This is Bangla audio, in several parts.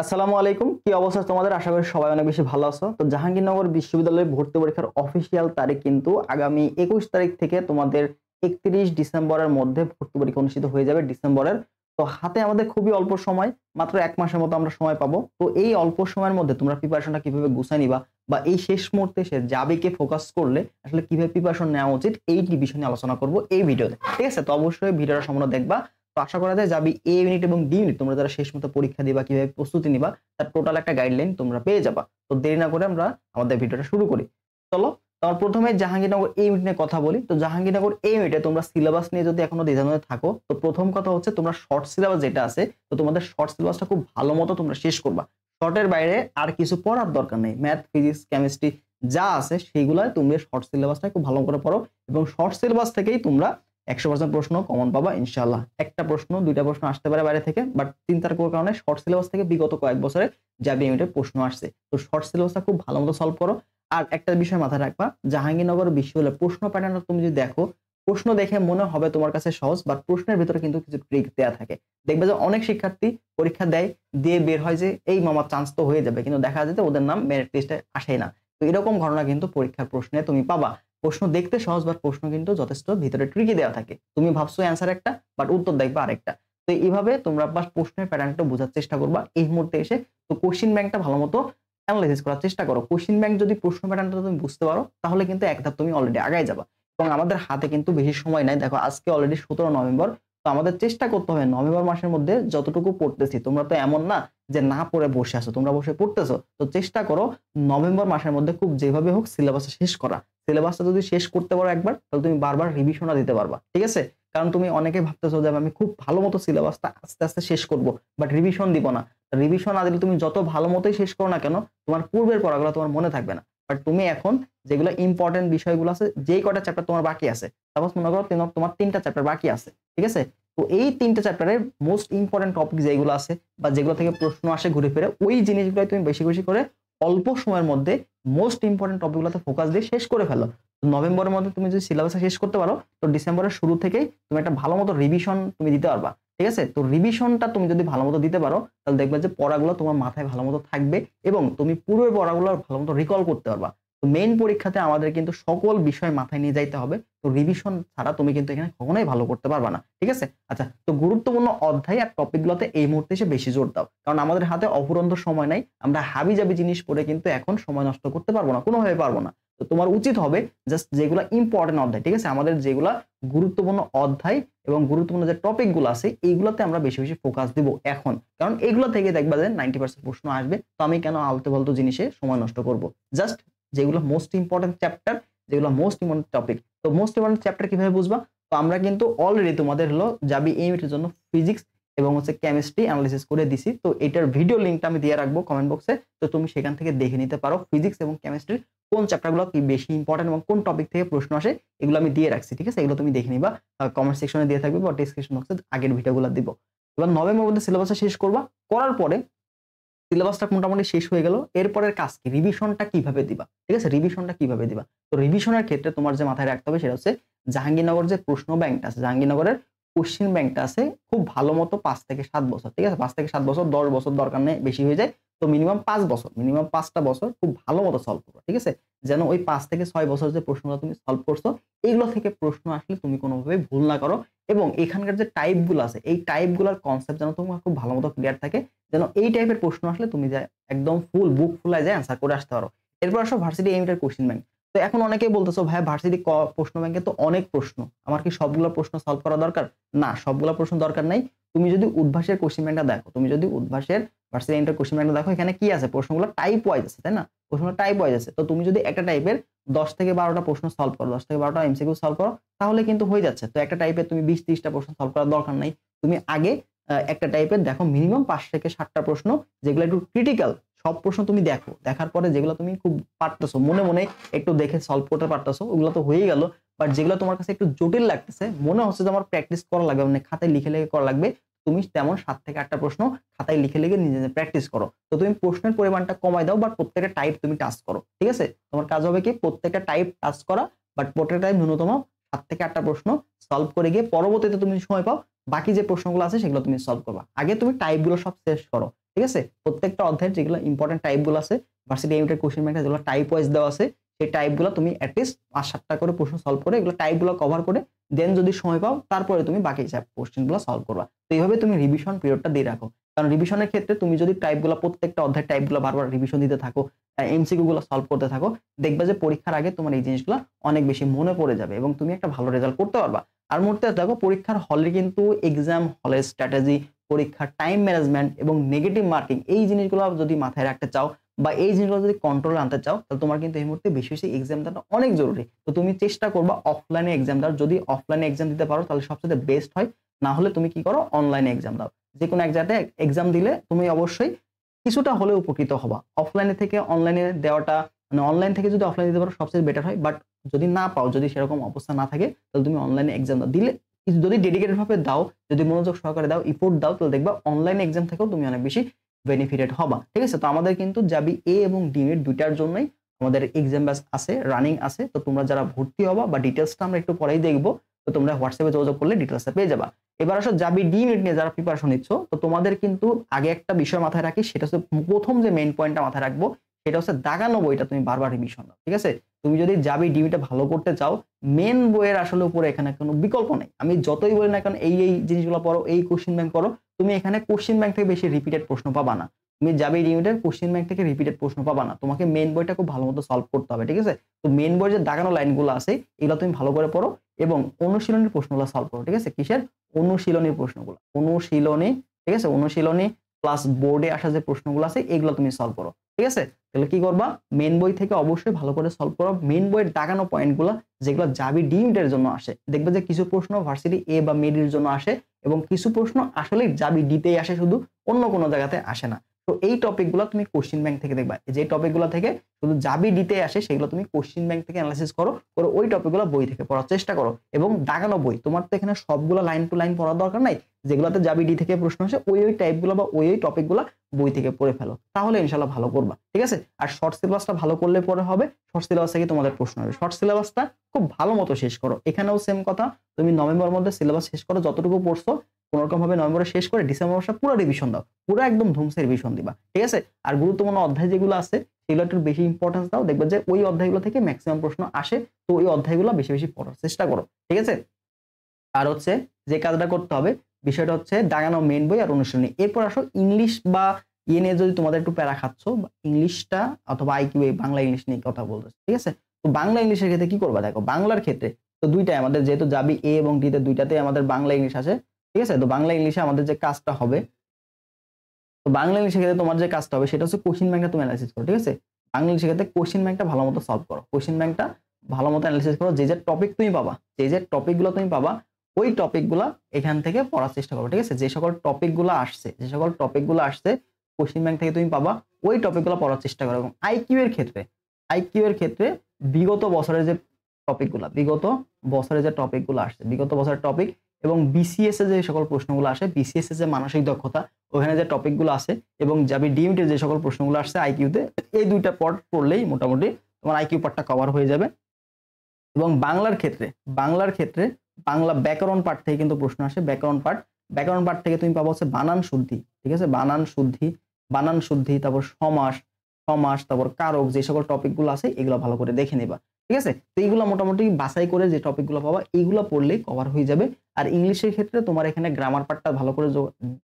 আসসালামু আলাইকুম। কি অবস্থা তোমাদের? আশা করি সবাই অনেক বেশি ভালো আছো। তো জাহাঙ্গীরনগর বিশ্ববিদ্যালয়ের ভর্তি পরীক্ষার অফিসিয়াল তারিখ কিন্তু আগামী ২১ তারিখ থেকে তোমাদের ৩১ ডিসেম্বরের মধ্যে ভর্তি পরীক্ষা অনুষ্ঠিত হয়ে যাবে ডিসেম্বরের। তো হাতে আমাদের খুবই অল্প সময়, মাত্র ১ মাসের মতো আমরা সময় পাবো। তো এই অল্প সময়ের মধ্যে তোমরা প্রিপারেশনটা কিভাবে গুছায় নিবা বা এই শেষ মুহূর্তে এসে যাবিকে ফোকাস করলে আসলে কিভাবে প্রিপারেশন নেওয়া উচিত এই বিষয় নিয়ে আলোচনা করব এই ভিডিওতে। ঠিক আছে? তো অবশ্যই ভিডিওটা সম্পূর্ণ দেখবা। তো আশা করা যায় যাবি এ ইউনিট এবং ডি ইউনিট তোমরা যারা শেষ মতো পরীক্ষা দিবা, কিভাবে প্রস্তুতি নিবা তার টোটাল একটা গাইডলাইন তোমরা পেয়ে যাবা। তো দেরি না করে আমরা আমাদের ভিডিওটা শুরু করি। চলো, তোমার প্রথমে জাহাঙ্গীরনগর এ ইউনিট নিয়ে কথা বলি। তো জাহাঙ্গীরনগর এ ইউনিটে তোমরা সিলেবাস নিয়ে যদি এখনো দ্বিধাদ্বন্দ্বে থাকো, তো প্রথম কথা হচ্ছে তোমরা শর্ট সিলেবাস যেটা আছে, তো তোমাদের শর্ট সিলেবাসটা খুব ভালো মতো তোমরা শেষ করবা। শর্টের বাইরে আর কিছু পড়ার দরকার নেই। ম্যাথ, ফিজিক্স, কেমিস্ট্রি যা আছে সেইগুলাই তুমি শর্ট সিলেবাসটা খুব ভালো করে পড়ো এবং শর্ট সিলেবাস থেকেই তোমরা ১০০% প্রশ্ন কমন পাবা ইনশাআল্লাহ। একটা প্রশ্ন, দুইটা প্রশ্ন আসতে পারে বাইরে থেকে, বাট চিন্তার কোনো কারণে শর্ট সিলেবাস থেকে বিগত কয়েক বছরে জাবি ইউনিটের প্রশ্ন আসছে। তো শর্ট সিলেবাসটা খুব ভালো মতো সলভ করো। আর একটা বিষয় মাথায় রাখবা, জাহাঙ্গীরনগর বিশ্ববিদ্যালয়ের প্রশ্ন প্যাটার্নটা তুমি যদি দেখো, প্রশ্ন দেখে মনে হবে তোমার কাছে সহজ, বাট প্রশ্নের ভিতরে কিন্তু কিছু ট্রিক দেয়া থাকে। দেখবে যে অনেক শিক্ষার্থী পরীক্ষা দেয়, দিয়ে বের হয় যে এই মামার চান্স তো হয়ে যাবে, কিন্তু দেখা যায় যে ওদের নাম মেরিট লিস্টে আসেই না। তো এরকম ঘটনা কিন্তু পরীক্ষার প্রশ্নে তুমি পাবা। প্রশ্ন দেখতে সহজ, বাট প্রশ্ন কিন্তু যথেষ্ট ভিতরে ট্রিকি দেওয়া থাকে। তুমি ভাবছো অ্যান্সার একটা, বাট উত্তর দেখবা আরেকটা। তো এইভাবে তোমরা বাস প্রশ্নের প্যাটার্নটা বোঝার চেষ্টা করবা এই মুহূর্তে এসে। তো কোশ্চিন ব্যাংকটা ভালো মতো অ্যানালাইসিস করার চেষ্টা করো। কোশ্চিন ব্যাংক যদি প্রশ্ন প্যাটার্নটা তুমি বুঝতে পারো, তাহলে কিন্তু এক ধাপ তুমি অলরেডি আগায় যাবা। এবং আমাদের হাতে কিন্তু বেশি সময় নাই। দেখো আজকে অলরেডি ১৭ নভেম্বর। তো আমাদের চেষ্টা করতে হবে নভেম্বর মাসের মধ্যে যতটুকু পড়তেছি, তোমরা তো এমন না যে না পড়ে বসে আছো, তোমরা বসে পড়তেছো। তো চেষ্টা করো নভেম্বর মাসের মধ্যে খুব যেভাবে হোক সিলেবাসটা শেষ করা। সিলেবাসটা যদি শেষ করতে পারো একবার, তাহলে তুমি বারবার রিভিশনটা দিতে পারবা। ঠিক আছে? কারণ তুমি অনেকে ভাবতেছো যে আমি খুব ভালো মতো সিলেবাসটা আস্তে আস্তে শেষ করব, বাট রিভিশন দিব না। রিভিশন না দিলে তুমি যত ভালো মতোই শেষ করো না কেন, তোমার পূর্বের পড়াগুলো তোমার মনে থাকবে না। বাট তুমি এখন যেগুলো ইম্পর্টেন্ট বিষয়গুলো আছে, যেই কটা চ্যাপ্টার তোমার বাকি আছে, সাপোজ মনে করো তোমার ৩টা চ্যাপ্টার বাকি আছে। ঠিক আছে? তো এই ৩টা চ্যাপ্টারের মোস্ট ইম্পর্টেন্ট টপিক যেগুলো আছে বা যেগুলো থেকে প্রশ্ন আসে ঘুরে ফিরে, ওই জিনিসগুলো তুমি বেশি বেশি করে অল্প সময়ের মধ্যে মোস্ট ইম্পর্টেন্ট টপিকগুলোতে ফোকাস দিয়ে শেষ করে ফেলো। নভেম্বরের মধ্যে তুমি যদি সিলেবাসটা শেষ করতে পারো, তো ডিসেম্বরের শুরু থেকেই তুমি একটা ভালো মতো রিভিশন তুমি দিতে পারবা। ঠিক আছে? তো রিভিশনটা তুমি যদি ভালো মতো দিতে পারো, তাহলে দেখবে যে পড়াগুলো তোমার মাথায় ভালো মতো থাকবে এবং তুমি পূর্বের পড়াগুলো ভালো মতো রিকল করতে পারবা। তো মেইন পরীক্ষাতে আমাদের কিন্তু সকল বিষয় মাথায় নিয়ে যাইতে হবে। তো রিভিশন ছাড়া তুমি কিন্তু এখানে কখনোই ভালো করতে পারবা না। ঠিক আছে? আচ্ছা, তো গুরুত্বপূর্ণ অধ্যায় আর টপিকগুলোতে এই মুহূর্তে এসে বেশি জোর দাও। কারণ আমাদের হাতে অফুরন্ত সময় নাই। আমরা হাবিজাবি জিনিস পড়ে কিন্তু এখন সময় নষ্ট করতে পারবো না, কোনোভাবে পারবো না। তো তোমার উচিত হবে জাস্ট যেগুলা ইম্পর্টেন্ট অধ্যায়, ঠিক আছে? আমাদের যেগুলা গুরুত্বপূর্ণ অধ্যায় এবং গুরুত্বপূর্ণ যে টপিক গুলো আছে, এইগুলোতে আমরা বেশি বেশি ফোকাস দিব এখন। কারণ এগুলো থেকে দেখবা যে 90% প্রশ্ন আসবে। তো আমি কেন আলতু ফালতু জিনিসে সময় নষ্ট করব? জাস্ট যেগুলো মোস্ট ইম্পর্টেন্ট চ্যাপ্টার, যেগুলো মোস্ট ইম্পর্টেন্ট টপিক। তো মোস্ট ইম্পর্টেন্ট চ্যাপ্টার কিভাবে বুঝবা? তো আমরা কিন্তু অলরেডি তোমাদের হলো যাবি এই ইউনিটের জন্য ফিজিক্স এবং হচ্ছে কেমিস্ট্রি অ্যানালিসিস করে দিছি। তো এটার ভিডিও লিংকটা আমি দিয়ে রাখবো কমেন্ট বক্সে। তো তুমি সেখান থেকে দেখে নিতে পারো ফিজিক্স এবং কেমিস্ট্রির কোন চ্যাপ্টারগুলো কি বেশি ইম্পর্টেন্ট এবং কোন টপিক থেকে প্রশ্ন আসে, এগুলো আমি দিয়ে রাখছি। ঠিক আছে? এগুলো তুমি দেখে নিবা। কমেন্ট সেকশনে দিয়ে থাকবে বা ডেসক্রিপশন বক্সে আগের ভিডিওগুলো দিব। এবার নভেম্বর মধ্যে সিলেবাসটা শেষ করবা। করার পরে সিলেবাসটা মোটামুটি শেষ হয়ে গেল। এরপরের কাজ কি? রিভিশনটা কিভাবে দিবা? ঠিক আছে? রিভিশনটা কিভাবে দিবা? তো রিভিশনের ক্ষেত্রে তোমার যে মাথায় রাখতে হবে সেটা হচ্ছে জাহাঙ্গীরনগর যে প্রশ্ন ব্যাংকটা আছে, জাহাঙ্গীরনগরের কোশ্চেন ব্যাংকটা আছে খুব ভালো মতো ৫ থেকে ৭ বছর। ঠিক আছে? ৫ থেকে ৭ বছর, ১০ বছর দরকার নেই, বেশি হয়ে যায়। তো মিনিমাম ৫ বছর, মিনিমাম ৫টা বছর খুব ভালো মতো সলভ করবা। ঠিক আছে? যেন ওই ৫ থেকে ৬ বছর যে প্রশ্নগুলো তুমি সলভ করছো, এগুলো থেকে প্রশ্ন আসলে তুমি কোনোভাবে ভুল না করো এবং এখানকার যে টাইপ গুলো আছে, এই টাইপ গুলার কনসেপ্ট যেন তোমার খুব ভালো মতো ক্লিয়ার থাকে। যেন এই টাইপের প্রশ্ন আসলে তুমি যে একদম ফুল বুক ফুলায় যায় অ্যান্সার করে আসতে পারো। এরপর আসো ভার্সিটি এমটের কোশ্চেন ব্যাংক। তো এখন অনেকেই বলতেছো ভাইয়া ভার্সিটি প্রশ্ন ব্যাংকে তো অনেক প্রশ্ন, আমার কি সবগুলো প্রশ্ন সলভ করা দরকার? না, সবগুলো প্রশ্ন দরকার নাই। তুমি যদি উদ্ভাসের কোশ্চেন ব্যাংকটা দেখো, তুমি যদি উদ্ভাসের ভার্সিটি এমটের কোশ্চেন ব্যাংকটা দেখো, এখানে কি আছে? প্রশ্নগুলো টাইপ ওয়াইজ আছে, তাই না? প্রশ্নগুলো টাইপ ওয়াইজ আছে। তো তুমি যদি একটা টাইপের ১০ থেকে ১২টা প্রশ্ন সলভ করো, ১০ থেকে ১২টা এমসিকিউ সলভ করো, তাহলে কিন্তু হয়ে যাচ্ছে। তো একটা টাইপের তুমি ২০-৩০টা প্রশ্ন সলভ করার দরকার নাই। তুমি আগে একটা টাইপের দেখো মিনিমাম ৫ থেকে ৭টা প্রশ্ন যেগুলো একটু ক্রিটিক্যাল, সব প্রশ্ন তুমি দেখো। দেখার পরে যেগুলো তুমি খুব পারতেছো, মনে মনে একটু দেখে সলভ করতে পারতেছো, ওগুলো তো হয়েই গেল। বাট যেগুলো তোমার কাছে একটু জটিল লাগতেছে, মনে হচ্ছে যে আমার প্র্যাকটিস করা লাগবে, মানে খাতায় লিখে লিখে করা লাগবে, তুমি তেমন ৭ থেকে ৮টা প্রশ্ন খাতায় লিখে লিখে নিজে নিজে প্র্যাকটিস করো। তো তুমি প্রশ্নের পরিমাণটা কমায় দাও, বাট প্রত্যেকটা টাইপ তুমি টাচ করো। ঠিক আছে? তোমার কাজ হবে কি প্রত্যেকটা টাইপ টাচ করা, বাট প্রত্যেকটা টাইপ ন্যূনতম ৭ থেকে ৮টা প্রশ্ন সলভ করে গিয়ে পরবর্তীতে তুমি সময় পাও বাকি যে প্রশ্নগুলো আছে সেগুলো তুমি সলভ করবা। আগে তুমি টাইপগুলো সব শেষ করো। ঠিক আছে? প্রত্যেকটা অধ্যায়ের যেগুলো ইম্পর্টেন্ট টাইপগুলো আছে, ভার্সিটি ইউনিটের কোশ্চেন ব্যাংকে যেগুলো টাইপ ওয়াইজ দেওয়া আছে, সেই টাইপগুলো তুমি এট লিস্ট ৫-৭টা করে প্রশ্ন সলভ করে এগুলো টাইপগুলো কভার করে দেন যদি সময় পাও তারপরে তুমি বাকি কোশ্চেনগুলো সলভ করবা। তো এইভাবে তুমি রিভিশন পিরিয়ডটা দিয়ে রাখো। কারণ রিভিশনের ক্ষেত্রে তুমি যদি টাইপগুলো প্রত্যেকটা অধ্যায়ের টাইপগুলো বারবার রিভিশন দিতে থাকো, এমসিকিউ গুলো সলভ করতে থাকো, দেখবে যে পরীক্ষার আগে তোমার এই জিনিসগুলো অনেক বেশি মনে পড়ে যাবে এবং তুমি একটা ভালো রেজাল্ট করতে পারবা। আর মুহূর্তে দেখো পরীক্ষার হলে কিন্তু এক্সাম হলের স্ট্র্যাটেজি, পরীক্ষার টাইম ম্যানেজমেন্ট এবং নেগেটিভ মার্কিং এই জিনিসগুলো যদি মাথায় রাখতে চাও বা এই জিনিসগুলো যদি কন্ট্রোলে আনতে চাও তাহলে তোমার কিন্তু এই মুহূর্তে বেশি বেশি এক্সাম দেওয়াটা অনেক জরুরি। তো তুমি চেষ্টা করবা অফলাইনে এক্সাম দেওয়ার। যদি অফলাইনে এক্সাম দিতে পারো তাহলে সবচেয়ে বেস্ট হয়। না হলে তুমি কি করো, অনলাইনে এক্সাম দাও। যে কোনো এক জায়গায় এক্সাম দিলে তুমি অবশ্যই কিছুটা হলেও উপকৃত হবা। অফলাইনে থেকে অনলাইনে দেওয়াটা মানে অনলাইন থেকে যদি অফলাইনে দিতে পারো সবচেয়ে বেটার হয়। বাট যদি না পাও, যদি সেরকম অবস্থা না থাকে তাহলে তুমি অনলাইনে এক্সাম দাও। দিলে যদি ডেডিকেটেড ভাবে দাও, যদি মনোযোগ সহকারে দাও, ইফোর্ট দাও, তাহলে দেখবা অনলাইন এক্সাম থেকেও তুমি অনেক বেশি বেনিফিটেড হবা। ঠিক আছে? তো আমাদের কিন্তু জাবি এ এবং ডি ইউনিট দুইটার জন্যই আমাদের এক্সাম ব্যাচ আছে, রানিং আছে। তো তোমরা যারা ভর্তি হবা বা ডিটেইলসটা আমরা একটু পরেই দেখবো, তো তোমরা হোয়াটসঅ্যাপে যোগাযোগ করলে ডিটেইলসটা পেয়ে যাবা। এবার আসো জাবি ডি ইউনিট নিয়ে যারা প্রিপারেশন নিচ্ছ, তো তোমাদের কিন্তু আগে একটা বিষয় মাথায় রাখি, সেটা হচ্ছে প্রথম যে মেইন পয়েন্টটা মাথায় রাখবো সেটা হচ্ছে দাগানো বইটা তুমি বারবার রিভিশন দাও। ঠিক আছে? তুমি যদি জাবি ডি ইউনিটটা ভালো করতে চাও, মেন বইয়ের আসলে উপরে এখানে কোনো বিকল্প নেই। আমি যতই বলি না কারণ এই জিনিসগুলো পড়ো, এই কোশ্চেন ব্যাংক পড়ো, তুমি এখানে কোশ্চেন ব্যাংক থেকে বেশি রিপিটেড প্রশ্ন পাবা না। তুমি জাবি ডি ইউনিটের কোশ্চেন ব্যাংক থেকে রিপিটেড প্রশ্ন পাবা না। তোমাকে মেন বইটা খুব ভালো মতো সলভ করতে হবে। ঠিক আছে? তো মেন বইয়ের যে দাগানো লাইনগুলো আছে এগুলো তুমি ভালো করে পড়ো এবং অনুশীলনের প্রশ্নগুলো সলভ করো। ঠিক আছে? কিসের? অনুশীলনী প্রশ্নগুলো। অনুশীলনী, ঠিক আছে? অনুশীলনী প্লাস বোর্ডে আসা যে প্রশ্নগুলো আছে এগুলো তুমি সলভ করো। ঠিক আছে? তাহলে কি করবা, মেন বই থেকে অবশ্যই ভালো করে সলভ করো। মেন বইয়ের দাগানো পয়েন্টগুলো যেগুলো জাবি ডি ইউনিটের জন্য আসে, দেখবে যে কিছু প্রশ্ন ভার্সিটি এ বা মিডির জন্য আসে এবং কিছু প্রশ্ন আসলে জাবি ডিতেই আসে, শুধু অন্য কোনো জায়গাতে আসে না। তো এই টপিকগুলো তুমি কোশ্চেন ব্যাংক থেকে দেখবা। যে টপিকগুলো থেকে শুধু জাবি ডিতে আসে সেগুলো তুমি কোশ্চেন ব্যাংক থেকে অ্যানালাইসিস করো, করে ওই টপিকগুলো বই থেকে পড়ার চেষ্টা করো এবং দাগানো বই। তোমার তো এখানে সবগুলো লাইন টু লাইন পড়ার দরকার নাই। যেগুলোতে জাবি ডি থেকে প্রশ্ন আসে ওই টাইপগুলো বা ওই টপিকগুলো বই থেকে পড়ে ফেলো, তাহলে ইনশাআল্লাহ ভালো করবা। ঠিক আছে? আর শর্ট সিলেবাসটা ভালো করলে পরে হবে। শর্ট সিলেবাস থেকে তোমাদের প্রশ্ন হবে। শর্ট সিলেবাসটা খুব ভালো মতো শেষ করো। এখানেও সেম কথা, তুমি নভেম্বরের মধ্যে সিলেবাস শেষ করো, যতটুকু পড়ছো কোনোরকম ভাবে নভেম্বরে শেষ করে ডিসেম্বর মাসে পুরো রিভিশন দাও, পুরো একদম ধুমসে রিভিশন দিবা। ঠিক আছে? আর গুরুত্বপূর্ণ অধ্যায় যেগুলো আছে সেগুলো একটু বেশি ইম্পর্টেন্স দাও, দেখবে যে ওই অধ্যায়গুলো থেকে ম্যাক্সিমাম প্রশ্ন আসে। তো ওই অধ্যায়গুলো বেশি বেশি পড়ার চেষ্টা করো। ঠিক আছে? আর হচ্ছে যে কাজটা করতে হবে বিষয়টা হচ্ছে দাগানো মেন বই আর অনুশীলনী। এরপর আসো ইংলিশ বা ইয়ে নিয়ে যদি তোমাদের একটু প্যারা খাচ্ছ, ইংলিশটা অথবা আইকিউ বাংলা ইংলিশ নিয়ে কথা বলতেছে। ঠিক আছে? তো বাংলা ইংলিশের ক্ষেত্রে কি করবা দেখো, বাংলার ক্ষেত্রে তো দুইটাই আমাদের, যেহেতু জাবি এ এবং ডি তে দুইটাতে আমাদের বাংলা ইংলিশ আছে। ঠিক আছে? তো বাংলা ইংলিশে আমাদের যে কাজটা হবে, তো বাংলা ইংলিশের ক্ষেত্রে তোমার যে কাজটা হবে সেটা হচ্ছে কোশ্চেন ব্যাংকটা তুমি অ্যানালাইসিস করো। ঠিক আছে? বাংলা ইংলিশের ক্ষেত্রে কোশ্চেন ব্যাংকটা ভালো মতো সলভ করো, কোশ্চেন ব্যাংকটা ভালো মতো অ্যানালাইসিস করো। যে যে টপিক তুমি পাবা, যে যে টপিকগুলো তুমি পাবা ওই টপিকগুলো এখান থেকে পড়ার চেষ্টা করো। ঠিক আছে? যে সকল টপিকগুলো আসছে, যে সকল টপিকগুলো আসছে কোশ্চেন ব্যাংক থেকে তুমি পাবা ওই টপিকগুলো পড়ার চেষ্টা করো। এবং আইকিউ এর ক্ষেত্রে, আইকিউ এর ক্ষেত্রে বিগত বছরের যে টপিকগুলো, বিগত বছরের যে টপিকগুলো আসছে, বিগত বছরের টপিক এবং বিসিএস এর যে সকল প্রশ্নগুলো আসে, বিসিএস এর যে মানসিক দক্ষতা ওখানে যে টপিকগুলো আছে এবং জাবি ডি ইউনিটের যে সকল প্রশ্নগুলো আসছে আইকিউতে, এই দুইটা পার্ট পড়লেই মোটামুটি তোমার আইকিউ পার্টটা কভার হয়ে যাবে। এবং বাংলার ক্ষেত্রে, বাংলার ক্ষেত্রে বাংলা ব্যাকরণ পাঠ থেকে কিন্তু প্রশ্ন আসে। ব্যাকরণ পাঠ, ব্যাকরণ পাঠ থেকে তুমি পাবো হচ্ছে বানান শুদ্ধি। ঠিক আছে? বানান শুদ্ধি, বানান শুদ্ধি, তারপর সমাস, সমাস, তারপর কারক, যে সকল টপিকগুলো আছে এগুলো ভালো করে দেখে নিবা। ঠিক আছে? তো এইগুলো মোটামুটি বাছাই করে যে টপিকগুলো পাবা এইগুলো পড়লেই কভার হয়ে যাবে। আর ইংলিশের ক্ষেত্রে তোমার এখানে গ্রামার পার্টটা ভালো করে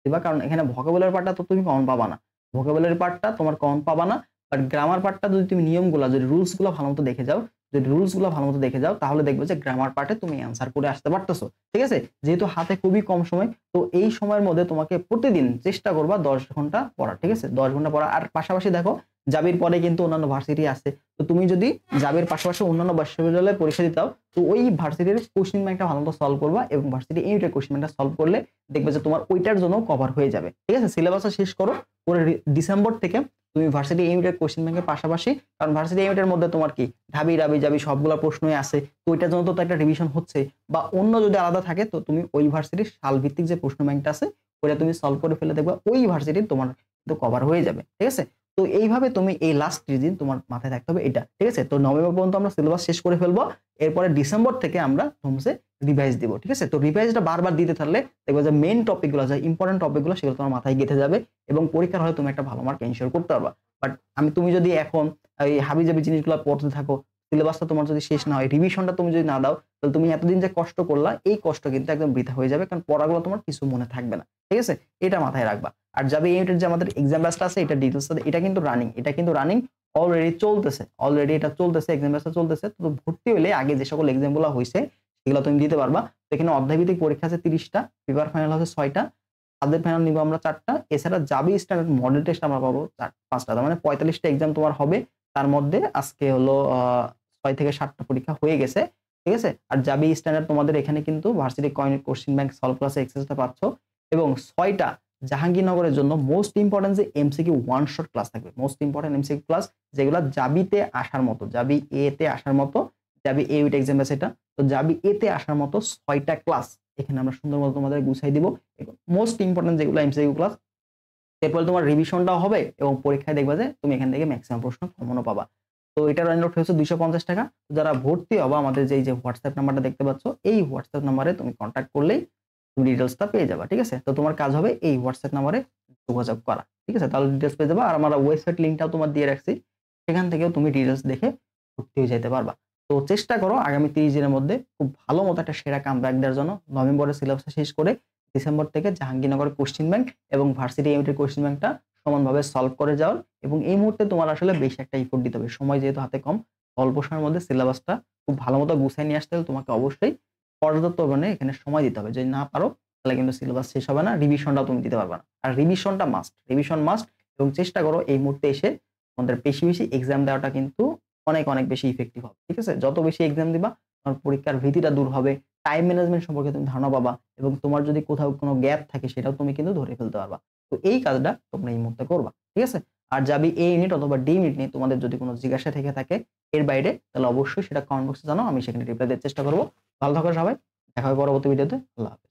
দিবা, কারণ এখানে ভোকাবুলারি পার্টটা তো তুমি কমন পাবা না, ভোকাবুলারি পার্টটা তোমার কমন পাবা না। বাট গ্রামার পার্টটা যদি তুমি নিয়মগুলো, যদি রুলস গুলো ভালো মতো দেখে যাও, যদি রুলস গুলো ভালো মতো দেখে যাও তাহলে দেখবে যে গ্রামার পার্টে তুমি অ্যান্সার করে আসতে পারতেছো। ঠিক আছে? যেহেতু হাতে খুবই কম সময়, তো এই সময়ের মধ্যে তোমাকে প্রতিদিন চেষ্টা করবা 10 ঘন্টা পড়া। ঠিক আছে? 10 ঘন্টা পড়া। আর পাশাপাশি দেখো জাবির পরে কিন্তু অন্যান্য ভার্সিটি আছে, তো তুমি যদি জাবির পাশাপাশি অন্যান্য বিশ্ববিদ্যালয়ে পরীক্ষা দিতে চাও তো ওই ভার্সিটির কোশ্চেন ব্যাংকটা ভালো মতো সলভ করবা এবং ভার্সিটি ইউনিটের কোশ্চেন ব্যাংকটা সলভ করলে দেখবে যে তোমার ওইটার জন্য কভার হয়ে যাবে। ঠিক আছে? সিলেবাসটা শেষ করো, পরে ডিসেম্বর থেকে তুমি ভার্সিটি ইউনিটের কোশ্চেন ব্যাংকের পাশাপাশি, কারণ ভার্সিটি ইউনিটের মধ্যে তোমার কি ঢাবি রাবি জাবি সবগুলো প্রশ্নই আছে, তো ওইটার জন্য তো একটা রিভিশন হচ্ছে, বা অন্য যদি আলাদা থাকে তো তুমি ওই ভার্সিটির সাল ভিত্তিক যে প্রশ্ন ব্যাংকটা আছে ওইটা তুমি সলভ করে ফেলে দেখবা ওই ভার্সিটির তোমার কিন্তু কভার হয়ে যাবে। ঠিক আছে? তো এইভাবে তুমি এই লাস্ট 30 দিন তোমার মাথায় রাখতে হবে এটা। ঠিক আছে? তো নভেম্বর পর্যন্ত আমরা সিলেবাস শেষ করে ফেলবো। এরপরে ডিসেম্বর থেকে আমরা হোমসে রিভাইজ দিব। ঠিক আছে? তো রিভাইজটা বারবার দিতে থাকলে দেখবে যে মেইন টপিক গুলো, যে ইম্পোর্টেন্ট টপিক গুলো সেগুলো তোমার মাথায় গেঁথে যাবে এবং পরীক্ষার হলে তুমি একটা ভালো মার্ক এনশিওর করতে পারবা। বাট তুমি যদি এখন এই হাবিজাবি জিনিসগুলো পড়তে থাকো, সিলেবাসটা তোমার যদি শেষ না হয়, রিভিশনটা তুমি যদি না দাও, তাহলে তুমি এতদিন যে কষ্ট করলা এই কষ্ট কিন্তু একদম বৃথা হয়ে যাবে, কারণ পড়াগুলো তোমার কিছু মনে থাকবে না। ঠিক আছে? এটা মাথায় রাখবা। আর যাবে ইউনিটের যে আমাদের এক্সাম ব্যাচটা আছে এটা ডিটেইলস এটা কিন্তু রানিং অলরেডি চলতেছে। অলরেডি এটা চলতেছে, এক্সাম ব্যাচটা চলতেছে। তো ভর্তি হলে আগে যে সকল এক্সাম গুলো হইছে সেগুলো তুমি দিতে পারবা। তো এখানে অধ্যায়ভিত্তিক পরীক্ষা আছে 30টা, পেপার ফাইনাল আছে 6টা, সাবজেক্ট ফাইনাল নিব আমরা 4টা। এছাড়া যাবে স্ট্যান্ডার্ড মডেল টেস্ট আমরা পাবো 5টা। তার মানে 45টা এক্সাম তোমার হবে। তার মধ্যে আজকে হলো 6 থেকে 7টা পরীক্ষা হয়ে গেছে। ঠিক আছে? আর যাবে স্ট্যান্ডার্ড তোমাদের এখানে কিন্তু ভার্সিটি কোশ্চেন ব্যাংক সলভ ক্লাসে এক্সারসাইজটা পাচ্ছ এবং 6টা জাহাঙ্গীরনগরের জন্য মোস্ট ইম্পর্টেন্ট যে এমসিকিউ ওয়ান শট ক্লাস থাকবে। মোস্ট ইম্পর্টেন্ট এমসিকিউ ক্লাস যেগুলো জাবিতে আসার মতো, জাবি এ তে আসার মতো, জাবি এ উইথ এক্সাম আছে এটা। তো জাবি এ তে আসার মতো 6টা ক্লাস এখানে আমরা সুন্দর মতো তোমাদের গুছাই দিব। মোস্ট ইম্পর্টেন্ট যেগুলো এমসিকিউ ক্লাস, এরপরে তোমার রিভিশনটাও হবে এবং পরীক্ষায় দেখবা যে তুমি এখান থেকে ম্যাক্সিমাম প্রশ্ন কমনও পাবা। তো এটার রানিং রোড হচ্ছে 250 টাকা। যারা ভর্তি হবা আমাদের যে হোয়াটসঅ্যাপ নাম্বারটা দেখতে পাচ্ছ এই হোয়াটসঅ্যাপ নাম্বারে তুমি কন্ট্যাক্ট করলেই তুমি ডিটেইলসটা পেয়ে যাবা। ঠিক আছে? তো তোমার কাজ হবে এই হোয়াটসঅ্যাপ নাম্বারে যোগাযোগ করা। ঠিক আছে? তাহলে ডিটেইলস পেয়ে যাবা। আর আমরা ওয়েবসাইট লিংকটাও তোমার দিয়ে রাখছি, সেখান থেকেও তুমি ডিটেইলস দেখে ভর্তি হয়ে যেতে পারবা। তো চেষ্টা করো আগামী 30 দিনের মধ্যে খুব ভালো মতো একটা সেরা কামব্যাক দেওয়ার জন্য। নভেম্বরের সিলেবাসটা শেষ করে ডিসেম্বর থেকে জাহাঙ্গীরনগর কোশ্চেন ব্যাংক এবং ভার্সিটি ইউনিটের কোশ্চেন ব্যাংকটা সমানভাবে সলভ করে যাওয়ার। এবং এই মুহূর্তে তোমার আসলে বেশি একটা ইফোর্ট দিতে হবে, সময় যেহেতু হাতে কম, অল্প সময়ের মধ্যে সিলেবাসটা খুব ভালো মতো গুছিয়ে নিয়ে আসতে হলে তোমাকে অবশ্যই পর্যাপ্ত পরিমাণে এখানে সময় দিতে হবে। যদি না পারো তাহলে কিন্তু সিলেবাস শেষ হবে না, রিভিশনটাও তুমি দিতে পারবে না। আর রিভিশনটা মাস্ট, রিভিশন মাস্ট। এবং চেষ্টা করো এই মুহূর্তে এসে আমাদের বেশি এক্সাম দেওয়াটা কিন্তু অনেক বেশি ইফেক্টিভ হবে। ঠিক আছে? যত বেশি এক্সাম দিবা তোমার পরীক্ষার ভীতিটা দূর হবে, টাইম ম্যানেজমেন্ট সম্পর্কে তুমি ধারণা পাবা এবং তোমার যদি কোথাও কোনো গ্যাপ থাকে সেটাও তুমি কিন্তু ধরে ফেলতে পারবা। তো এই কাজটা তোমরা এই মুহূর্তে করবা। ঠিক আছে? আর যাবি এ ইউনিট অথবা ডি ইউনিট নিয়ে তোমাদের যদি কোনো জিজ্ঞাসা থেকে থাকে এর বাইরে, তাহলে অবশ্যই সেটা কমেন্ট বক্সে জানাও, আমি সেখানে রিপ্লাই দেওয়ার চেষ্টা করব। ভালো থাকো সবাই, দেখা হবে পরবর্তী ভিডিওতে। আল্লাহ হাফেজ।